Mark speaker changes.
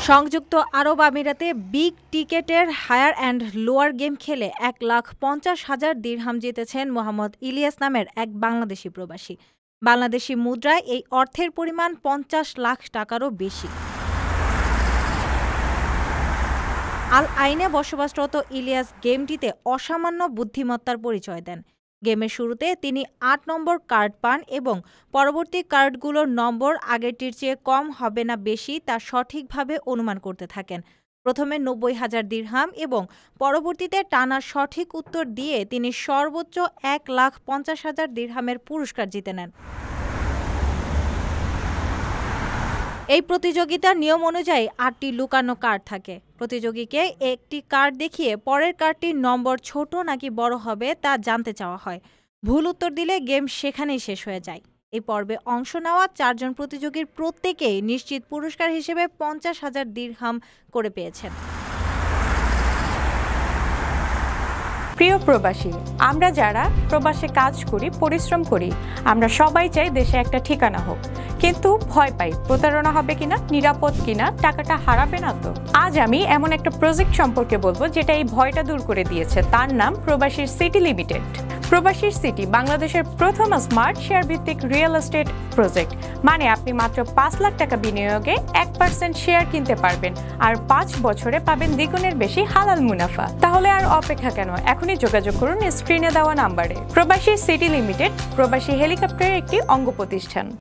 Speaker 1: সংযুক্ত আরব আমিরাতে বিগ টিকেটের হায়ার অ্যান্ড লোয়ার গেম খেলে 1,50,000 দিরহাম জিতেছেন মোহাম্মদ ইলিয়াস নামের এক বাংলাদেশি প্রবাসী। বাংলাদেশি মুদ্রায় এই অর্থের পরিমাণ 50 লাখ টাকারও বেশি। আল আইনে বসবাসরত ইলিয়াস গেমটিতে অসামান্য বুদ্ধিমত্তার পরিচয় দেন। গেমের শুরুতে তিনি ৮ নম্বর কার্ড পান এবং পরবর্তী কার্ডগুলোর নম্বর আগেরটির চেয়ে কম হবে না বেশি তা সঠিকভাবে অনুমান করতে থাকেন। প্রথমে 90,000 দিরহাম এবং পরবর্তীতে টানা সঠিক উত্তর দিয়ে তিনি সর্বোচ্চ 1,50,000 দিরহামের পুরস্কার জিতে নেন। এই প্রতিযোগিতার নিয়ম অনুযায়ী ৮টি লুকানো কার্ড থাকে। প্রতিযোগীকে একটি কার্ড দেখিয়ে পরের কার্ডটির নম্বর ছোট নাকি বড় হবে তা জানতে চাওয়া হয়। ভুল উত্তর দিলে গেম সেখানেই শেষ হয়ে যায়। এই পর্বে অংশ নেওয়া 4 জন প্রতিযোগীর প্রত্যেকেই নিশ্চিত পুরস্কার হিসেবে 50,000 দিরহাম করে পেয়েছেন।
Speaker 2: প্রিয় প্রবাসী, আমরা যারা প্রবাসে কাজ করি, পরিশ্রম করি, আমরা সবাই চাই দেশে একটা ঠিকানা হোক, কিন্তু ভয় পাই প্রতারণা হবে কিনা, নিরাপদ কিনা, টাকাটা হারাবে না তো। আজ আমি এমন একটা প্রজেক্ট সম্পর্কে বলবো যেটা এই ভয়টা দূর করে দিয়েছে। তার নাম প্রবাসীর সিটি লিমিটেড। প্রবাসীর সিটি বাংলাদেশের প্রথম স্মার্ট শেয়ার ভিত্তিক রিয়েল এস্টেট প্রজেক্ট। মানে আপনি মাত্র 5 লাখ টাকা বিনিয়োগে 1% শেয়ার কিনতে পারবেন আর 5 বছরে পাবেন দ্বিগুণের বেশি হালাল মুনাফা। তাহলে আর অপেক্ষা কেন? এখনই যোগাযোগ করুন স্ক্রিনে দেওয়া নাম্বারে। প্রবাসী সিটি লিমিটেড প্রবাসী হেলিকপ্টারের একটি অঙ্গ প্রতিষ্ঠান।